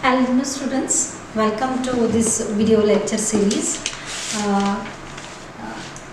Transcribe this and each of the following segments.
Hello students, welcome to this video lecture series. Uh,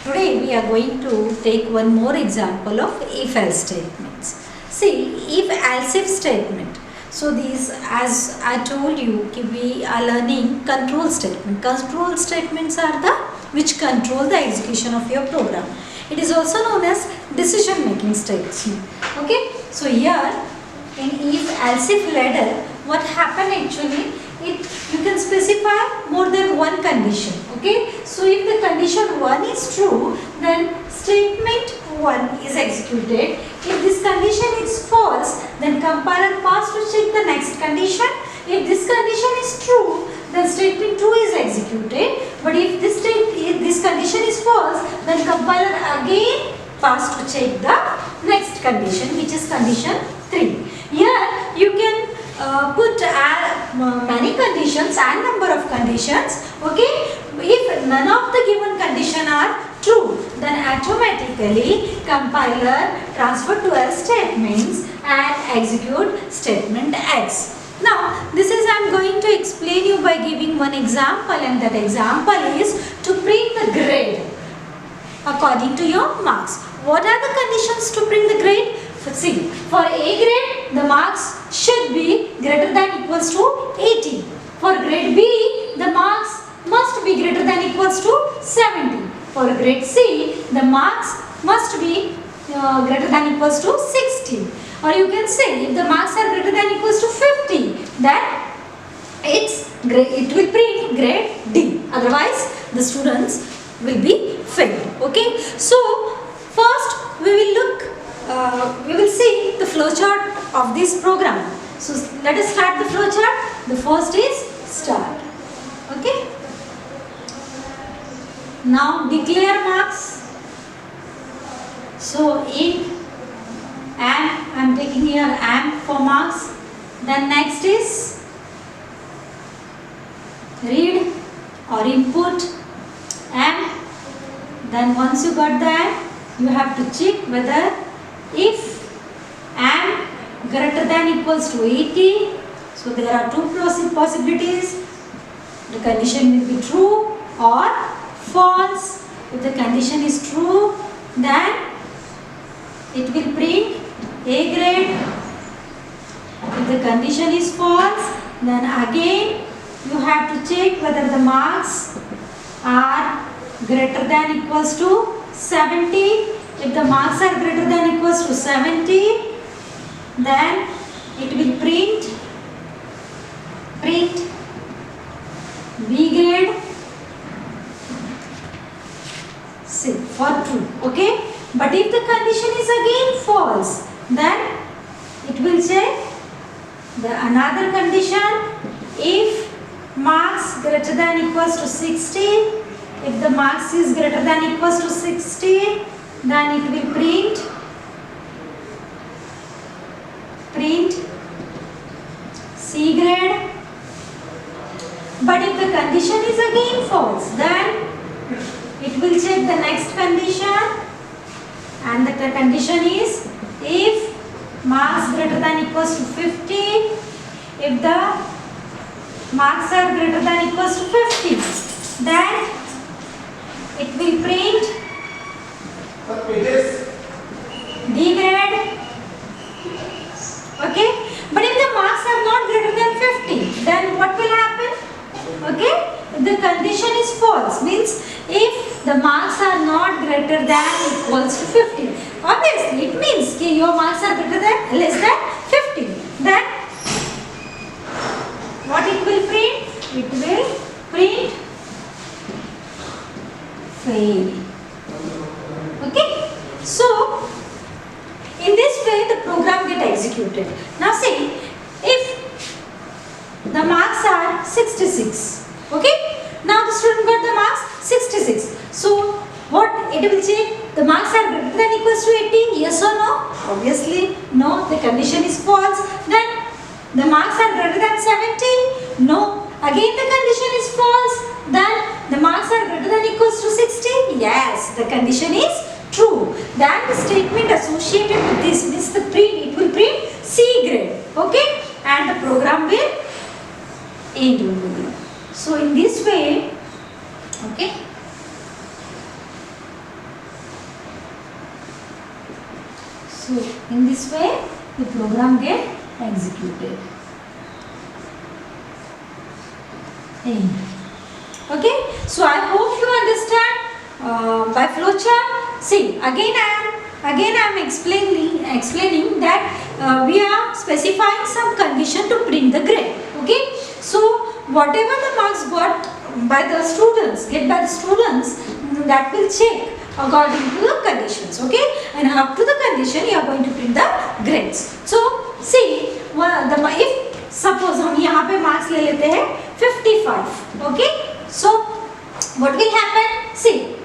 Today we are going to take one more example of if-else statements. See, if-else-if statement. So these, as I told you, we are learning control statement. Control statements are the which control the execution of your program. It is also known as decision making statement. Okay, so here in if-else-if ladder, what happened actually, you can specify more than one condition. Okay, so if the condition 1 is true, then statement 1 is executed. If this condition is false, then compiler pass to check the next condition. If this condition is true, then statement 2 is executed. But if this condition is false, then compiler again pass to check the next condition, which is condition 3. Here you can put many conditions and number of conditions. Okay, if none of the given condition are true, then automatically compiler transfer to else statements and execute statement X. Now this is I am going to explain you by giving one example, and that example is to print the grade according to your marks. What are the conditions to print the grade? See, for A grade, the marks should be greater than equals to 80. For grade B, the marks must be greater than equals to 70. For grade C, the marks must be greater than equals to 60. Or you can say, if the marks are greater than equals to 50, then it will print grade D. Otherwise, the students will be failed. Okay. So, first we will see the flowchart of this program. So let us start the flowchart. The first is start. Okay. Now declare marks. So in AMP, I am taking here AMP for marks. Then next is read or input AMP. Then once you got the AMP, you have to check whether if AMP greater than equals to 80, so there are two possibilities. The condition will be true or false. If the condition is true, then it will print A grade. If the condition is false, then again you have to check whether the marks are greater than equals to 70. If the marks are greater than equals to 70, then it will print B grade. See, for true. Okay. But if the condition is again false, then it will check another condition. If marks greater than equals to 60, if the marks is greater than equals to 60, then it will print C grade. But if the condition is again false, then it will check the next condition, and the condition is if marks greater than equals to 50, if the marks are greater than equals to 50, then it will print D grade. Okay. But if the marks are not greater than 50, then what will happen? Okay. If the condition is false, means if the marks are not greater than equals to 50, obviously it means your marks are greater than less than 50. Then what it will print? It will print fail. Okay. So in this way the program get executed. Now see, if the marks are 66, okay, now the student got the marks 66. So what it will check? The marks are greater than equals to 80, yes or no? Obviously no, the condition is false. Then the marks are greater than 70, no. Again the condition is false. Then the marks are greater than equals to 60, yes, the condition is true. Then the statement associated with this means it will print C grade. Okay, and the program will end over here. So in this way, okay. So in this way the program get executed. End. Okay. So I hope you understand by flowchart. See, again I am explaining that we are specifying some condition to print the grade. Okay. So whatever the marks got by the students, that will check according to the conditions. Okay. And up to the condition you are going to print the grades. So see, if suppose हम यहाँ पे marks ले लेते हैं 55. Okay. So what will happen? See,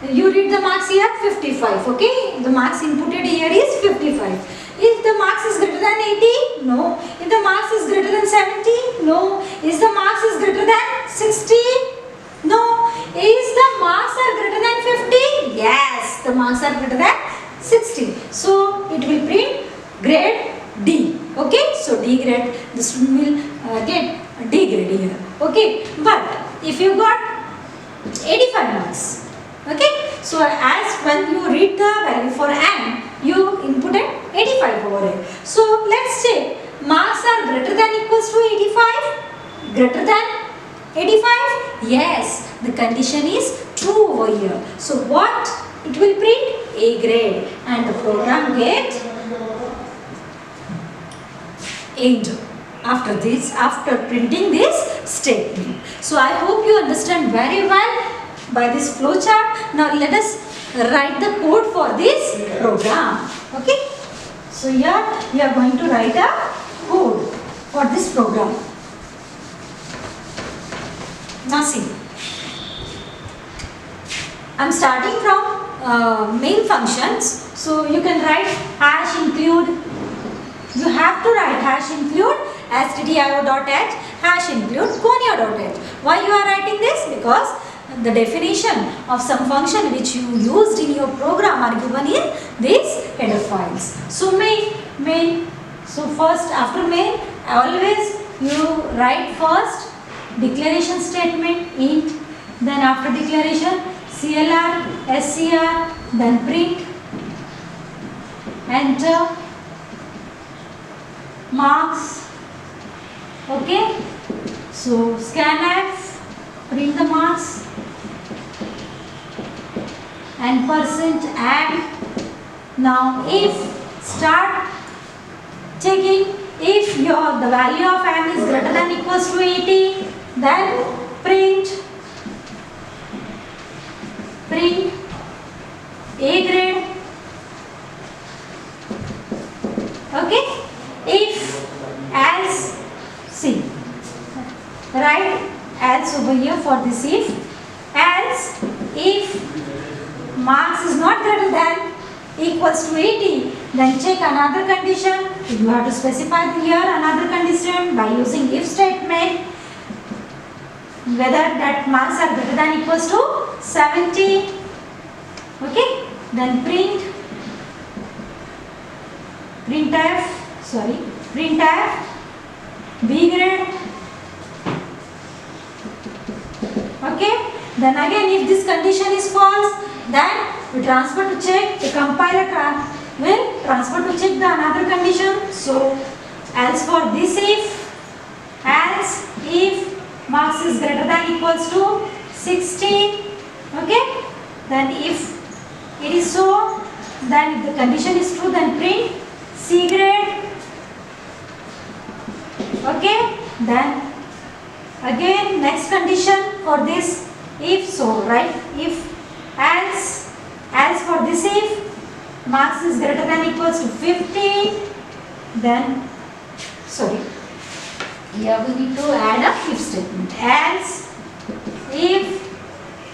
you read the marks here 55. Okay. The marks inputted here is 55. If the marks is greater than 80, no. If the marks is greater than 70, no. Is the marks is greater than 60? No. Is the marks are greater than 50? Yes, the marks are greater than 60. So it will print grade D. Okay, so D grade, the student will get D grade here. Okay, but if you got 85 marks, okay, so as when you read the value for n, you inputted 85 over here. So let's check, marks are greater than equals to 85? Greater than 85? Yes, the condition is true over here. So what it will print? A grade, and the program get end after printing this statement. So I hope you understand very well by this flowchart. Now let us write the code for this program. Okay. So here we are going to write a code for this program. Now see, I am starting from main functions. So you can write hash include. You have to write hash include stdio.h, hash include conio.h. Why you are writing this? Because the definition of some function which you used in your program are given in these header files. So main. So first after main, always you write first declaration statement int, then after declaration clr, scr, then print, enter, marks. Okay, so scanf, print the marks, and %add. Now if start checking, if the value of m is greater than equals to 80, then print A grade. Okay, if else, see, write else over here for this if marks is not greater than equals to 80, then check another condition. You have to specify here another condition by using if statement, whether that marks are greater than equals to 70. Okay, then printf B grade. Okay, then again if this condition is false, then we transfer to check, the compiler will transfer to check the another condition. So else for this if marks is greater than equals to 60, okay, then if it is so, then if the condition is true, then print C grade. Okay, then again next condition for this if, so right, if else for this if marks is greater than equals to 50, then sorry, here we need to add a if statement. Else if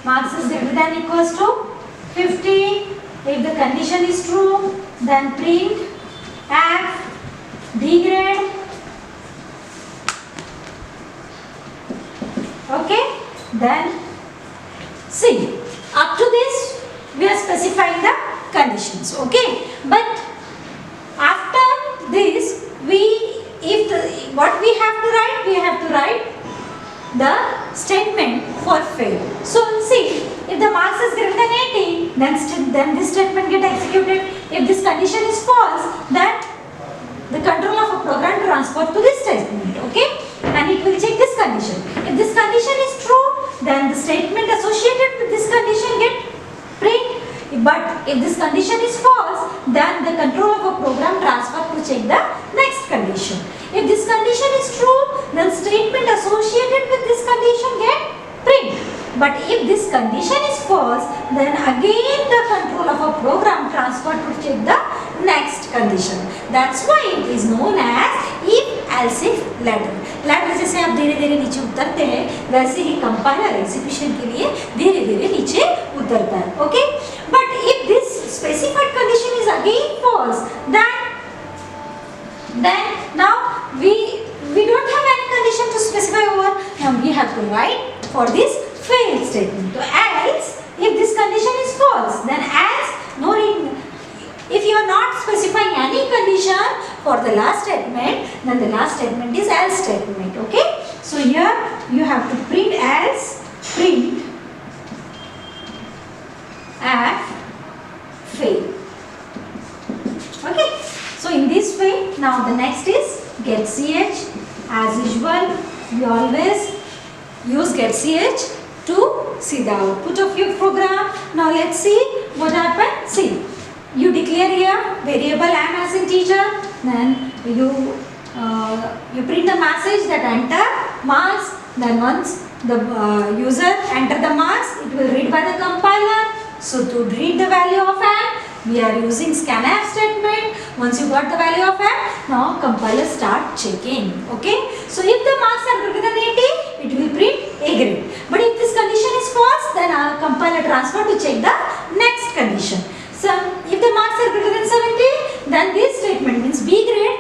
marks is greater than equals to 50, if the condition is true, then print f D grade. Okay, then see, up to this we are specifying the conditions. Okay, but after this what we have to write? We have to write the statement for fail. So see, if the marks is greater than 80, then this statement get executed. If this condition is false, then the control of a program transfer to this statement, okay, and it will check this condition. If this condition is true, then the statement associated with this condition get print. But if this condition is false, then the control of a program transfer to check the next condition. If this condition is true, then statement associated with this condition get print. But if this condition is false, then again the control of a program transfer to check the next condition. That's why it is known as if-else if ladder. Ladder जैसे आप धीरे धीरे नीचे उतरते हैं, वैसे ही compiler execution के लिए धीरे धीरे नीचे उतरता है. Okay, but if this specified condition is again false, then now we don't have any condition to specify over. Now we have to write for this fail statement. So else, if this condition is false, then else no read. If you are not specifying any condition for the last statement, then the last statement is else statement. Okay, so here you have to print else, print at fail. Okay, so in this way, now the next is get ch. As usual, we always use get ch to see the output of your program. Now let's see what happened. See, you declare here variable m as integer, then you print the message that enter marks. Then once the user enter the marks, it will read by the compiler. So to read the value of m, we are using scanf statement. Once you got the value of m, now compiler start checking. Okay, so if the marks are greater than 80, it will print A grade. But if this condition is false, then our compiler transfer to check the next condition. So if the marks are greater than 70, then this statement means B grade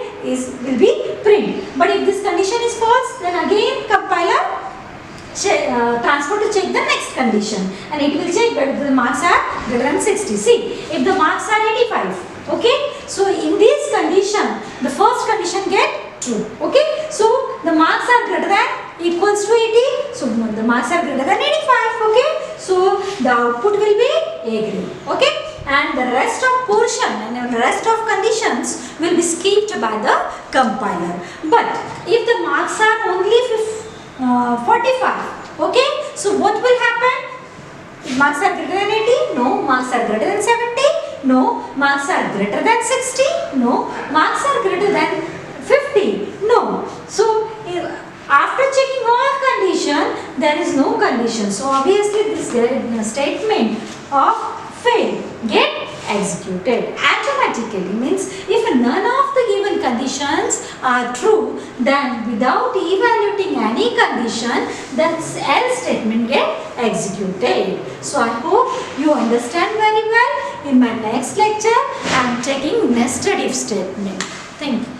will be print. But if this condition is false, then again compiler transfer to check the next condition, and it will check whether the marks are greater than 60. See, if the marks are 85, okay, so in this condition, the first condition get true. Okay, so the marks are greater than equals to 80, so the marks are greater than 85. Okay, so the output will be A grade. Okay, and the rest of portion and the rest of conditions will be skipped by the compiler. But if the marks are only 45, okay, so what will happen? Marks are greater than 80? No. Marks are greater than 70? No. Marks are greater than 60? No. Marks are greater than 50? No. So after checking all condition, there is no condition. So obviously this statement of fail get executed automatically. Means if none of the given conditions are true, then without evaluating any condition, then else statement get executed. So I hope you understand very well. In my next lecture, I am taking nested if statement. Thank you.